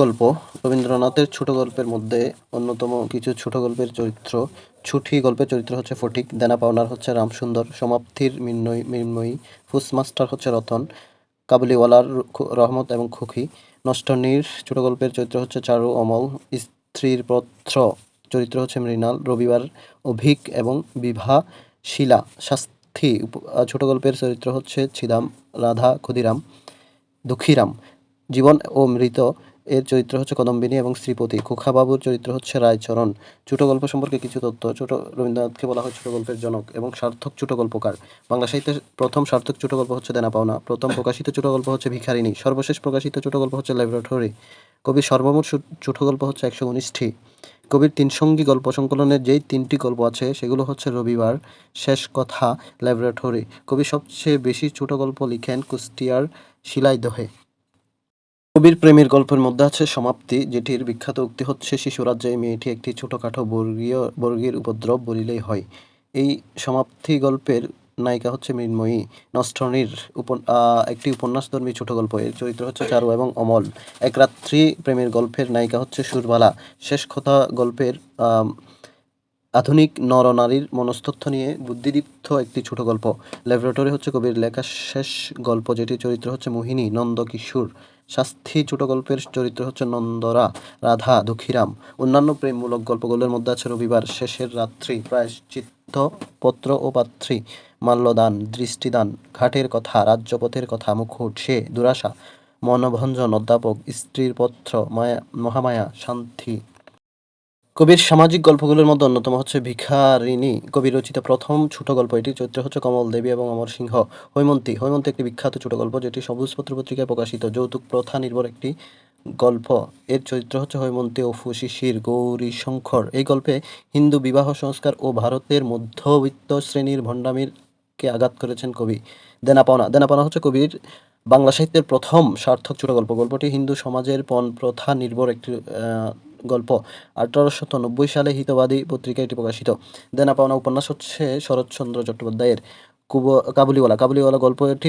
গল্প। রবীন্দ্রনাথের ছোট গল্পের মধ্যে অন্যতম কিছু ছোট গল্পের চরিত্র। ছুটি গল্পের চরিত্র হচ্ছে ফটিক, দেনা পাওনার হচ্ছে রামসুন্দর, সমাপ্তির মৃন্ময়ী, ফুসমাস্টার হচ্ছে রতন, কাবুলিওয়ালার রহমত এবং খুকি, নষ্টনীর ছোট গল্পের চরিত্র হচ্ছে চারু অমল, স্ত্রীর পত্র চরিত্র হচ্ছে মৃণাল, রবিবার অভিক এবং বিভা শীলা, শাস্তি ছোট গল্পের চরিত্র হচ্ছে ছিদাম, রাধা ক্ষুদিরাম, দুঃখীরাম, জীবন ও মৃত এর চরিত্র হচ্ছে কদম্বিনী এবং শ্রীপতি, খোকাবাবুর চরিত্র হচ্ছে রায়চরণ। ছোট গল্প সম্পর্কে কিছু তথ্য। রবীন্দ্রনাথকে বলা হয় ছোট গল্পের জনক এবং সার্থক ছোট গল্পকার। বাংলা সাহিত্যের প্রথম সার্থক ছোট গল্প হচ্ছে দেনা পাওনা, প্রথম প্রকাশিত ছোট গল্প হচ্ছে ভিখারিণী, সর্বশেষ প্রকাশিত ছোট গল্প হচ্ছে ল্যাবরেটরি। কবির সর্বমোট ছোট গল্প হচ্ছে ১১৯টি। কবির তিনসঙ্গী গল্প সংকলনের যেই ৩টি গল্প আছে সেগুলো হচ্ছে রবিবার, শেষ কথা, ল্যাবরেটরি। কবি সবচেয়ে বেশি ছোট গল্প লিখেন কুষ্টিয়ার শিলাইদহে। কবির প্রেমের গল্পের মধ্যে আছে সমাপ্তি, যেটির বিখ্যাত উক্তি হচ্ছে শিশুরাজ্যে এই মেয়েটি একটি ছোটখাটো বর্গীর উপদ্রব বলিলেই হয়। এই সমাপ্তি গল্পের নায়িকা হচ্ছে মৃন্ময়ী। নষ্টনীর একটি উপন্যাসধর্মী ছোট গল্প, এর চরিত্র হচ্ছে চারু এবং অমল। এক রাত্রি প্রেমের গল্পের নায়িকা হচ্ছে সুরবালা। শেষ কথা গল্পের আধুনিক নরনারীর মনস্তত্ত্ব নিয়ে বুদ্ধিদীপ্ত একটি ছোট গল্প। ল্যাবরেটরি হচ্ছে কবির লেখা শেষ গল্প, যেটির চরিত্র হচ্ছে মোহিনী, নন্দকিশোর। শাস্তি ছোট গল্পের চরিত্র হচ্ছে নন্দরা, রাধা, দুঃখীরাম। অন্যান্য প্রেমমূলক গল্পগুলোর মধ্যে আছে রবিবার, শেষের রাত্রি, প্রায়শ্চিত্ত, পত্র ও পাত্রী, মাল্যদান, দৃষ্টিদান, ঘাটের কথা, রাজ্যপথের কথা, মুকুট, সে, দুরাশা, মনভঞ্জন, অধ্যাপক, স্ত্রীর পত্র, মহামায়া, শান্তি। কবির সামাজিক গল্পগুলোর মধ্যে অন্যতম হচ্ছে ভিখারিণী, কবির রচিত প্রথম ছোট গল্প। এটির চরিত্র হচ্ছে কমল দেবী এবং অমর সিংহ। হৈমন্তী একটি বিখ্যাত ছোট গল্প, যেটি সবুজপত্র পত্রিকায় প্রকাশিত যৌতুক প্রথা নির্ভর একটি গল্প। এর চরিত্র হচ্ছে হৈমন্তী, অপু, শিশির, গৌরীশঙ্কর। এই গল্পে হিন্দু বিবাহ সংস্কার ও ভারতের মধ্যবিত্ত শ্রেণীর ভণ্ডামিকে আঘাত করেছেন কবি। দেনা পাওনা হচ্ছে কবির বাংলা সাহিত্যের প্রথম সার্থক ছোট গল্প। গল্পটি হিন্দু সমাজের পণ প্রথা নির্ভর একটি গল্প। ১৮৯০ সালে হিতবাদী পত্রিকায় এটি প্রকাশিত। দেনা পাওনা উপন্যাস হচ্ছে শরৎচন্দ্র চট্টোপাধ্যায়ের। কাবুলিওয়ালা গল্পটি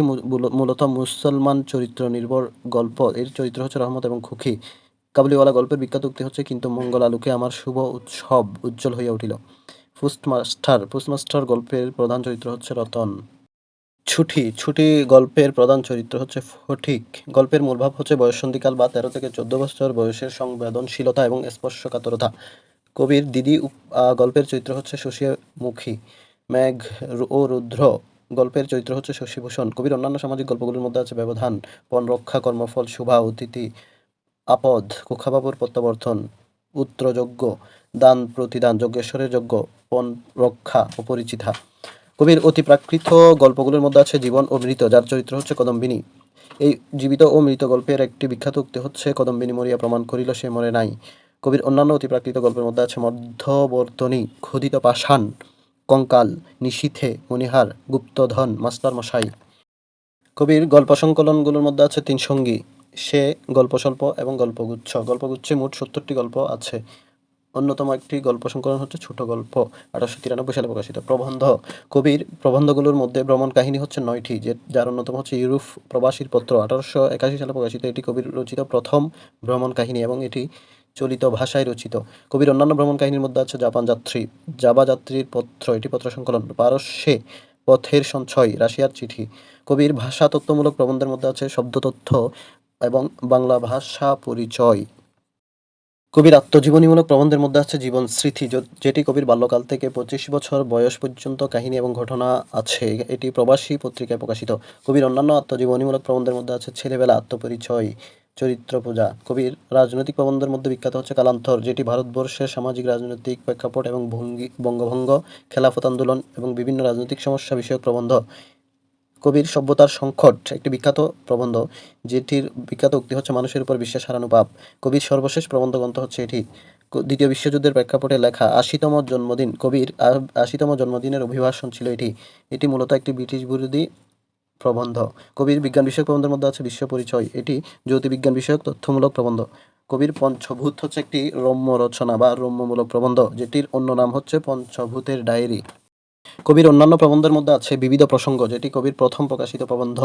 মূলত মুসলমান চরিত্র নির্ভর গল্প। এর চরিত্র হচ্ছে রহমত এবং খুকি। কাবুলিওয়ালা গল্পের বিখ্যাত উক্তি হচ্ছে, কিন্তু মঙ্গল আলোকে আমার শুভ উৎসব উজ্জ্বল হইয়া উঠিল। পুস্টমাস্টার গল্পের প্রধান চরিত্র হচ্ছে রতন। ছুটি গল্পের প্রধান চরিত্র হচ্ছে ফটিক। গল্পের মূল ভাব হচ্ছে বয়ঃসন্ধিকাল বা ১৩ থেকে ১৪ বছর বয়সের সংবেদনশীলতা এবং স্পর্শকাতরতা। কবির দিদি গল্পের চরিত্র হচ্ছে শশীমুখী। মেঘ ও রুদ্র গল্পের চরিত্র হচ্ছে শশীভূষণ। কবির অন্যান্য সামাজিক গল্পগুলোর মধ্যে আছে ব্যবধান, পণ রক্ষা, কর্মফল, শুভা, অতিথি, আপদ, খোকাবাবুর প্রত্যাবর্তন, পুত্রযজ্ঞ, দান প্রতিদান, যজ্ঞেশ্বরের যজ্ঞ, পণ রক্ষা, অপরিচিতা। কবির অতিপ্রাকৃত গল্পগুলোর মধ্যে আছে জীবন ও মৃত, যার চরিত্র হচ্ছে কদম্বিনী। এই জীবিত ও মৃত গল্পের একটি বিখ্যাত উক্তি হচ্ছে, কদম্বিনী মরিয়া প্রমাণ করিল সে মরে নাই। কবির অন্যান্য অতিপ্রাকৃত গল্পের মধ্যে আছে মধ্যবর্তনী, খোদিত পাষাণ, কঙ্কাল, নিশীথে, মণিহার, গুপ্তধন, মাস্টারমশাই। কবির গল্প সংকলনগুলোর মধ্যে আছে তিন সঙ্গী, সে, গল্পস্বল্প এবং গল্পগুচ্ছ। গল্পগুচ্ছে মোট ৭০টি গল্প আছে। অন্যতম একটি গল্প সংকলন হচ্ছে ছোট গল্প, ১৮৯৩ সালে প্রকাশিত। প্রবন্ধ। কবির প্রবন্ধগুলোর মধ্যে ভ্রমণ কাহিনী হচ্ছে ৯টি, যার অন্যতম হচ্ছে ইউরোপ প্রবাসীর পত্র, ১৮৮১ সালে প্রকাশিত। এটি কবির রচিত প্রথম ভ্রমণ কাহিনী এবং এটি চলিত ভাষায় রচিত। কবির অন্যান্য ভ্রমণ কাহিনীর মধ্যে আছে জাভা যাত্রীর পত্র, এটি পত্র সংকলন, পারস্যে পথের সঞ্চয়, রাশিয়ার চিঠি। কবির ভাষা তত্ত্বমূলক প্রবন্ধের মধ্যে আছে শব্দতত্ত্ব এবং বাংলা ভাষা পরিচয়। কবির আত্মজীবনীমূলক প্রবন্ধের মধ্যে আছে জীবন স্মৃতি, যেটি কবির বাল্যকাল থেকে ২৫ বছর বয়স পর্যন্ত কাহিনী এবং ঘটনা আছে। এটি প্রবাসী পত্রিকায় প্রকাশিত। কবির অন্যান্য আত্মজীবনীমূলক প্রবন্ধের মধ্যে আছে ছেলেবেলা, আত্মপরিচয়, চরিত্র পূজা। কবির রাজনৈতিক প্রবন্ধের মধ্যে বিখ্যাত হচ্ছে কালান্তর, যেটি ভারতবর্ষের সামাজিক রাজনৈতিক প্রেক্ষাপট এবং বঙ্গভঙ্গ, খেলাফত আন্দোলন এবং বিভিন্ন রাজনৈতিক সমস্যা বিষয়ক প্রবন্ধ। কবির সভ্যতার সংকট একটি বিখ্যাত প্রবন্ধ, যেটির বিখ্যাত উক্তি হচ্ছে মানুষের উপর বিশ্বাস হারানো পাপ। কবির সর্বশেষ প্রবন্ধ গ্রন্থ হচ্ছে এটি। দ্বিতীয় বিশ্বযুদ্ধের প্রেক্ষাপটে লেখা ৮০তম জন্মদিন। কবির ৮০তম জন্মদিনের অভিভাষণ ছিল এটি। এটি মূলত একটি ব্রিটিশ বিরোধী প্রবন্ধ। কবির বিজ্ঞান বিষয়ক প্রবন্ধের মধ্যে আছে বিশ্ব পরিচয়, এটি জ্যোতির্বিজ্ঞান বিষয়ক তথ্যমূলক প্রবন্ধ। কবির পঞ্চভূত হচ্ছে একটি রম্য রচনা বা রম্যমূলক প্রবন্ধ, যেটির অন্য নাম হচ্ছে পঞ্চভূতের ডায়েরি। কবির অন্যান্য প্রবন্ধের মধ্যে আছে বিবিধ প্রসঙ্গ, যেটি কবির প্রথম প্রকাশিত প্রবন্ধ।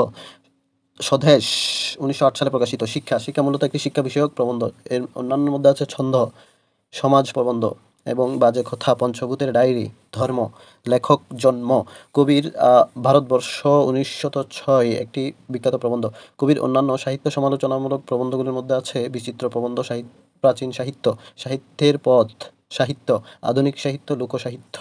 স্বদেশ 1908 সালে প্রকাশিত। শিক্ষা মূলত একটি শিক্ষা বিষয়ক প্রবন্ধ। এর অন্যান্যের মধ্যে আছে ছন্দ, সমাজ প্রবন্ধ এবং বাজে কথা, পঞ্চভূতের ডায়েরি, ধর্ম, লেখক জন্ম, কবির ভারতবর্ষ 1906 একটি বিখ্যাত প্রবন্ধ। কবির অন্যান্য সাহিত্য সমালোচনামূলক প্রবন্ধগুলির মধ্যে আছে বিচিত্র প্রবন্ধ, প্রাচীন সাহিত্য, সাহিত্যের পথ, সাহিত্য, আধুনিক সাহিত্য, লোকসাহিত্য।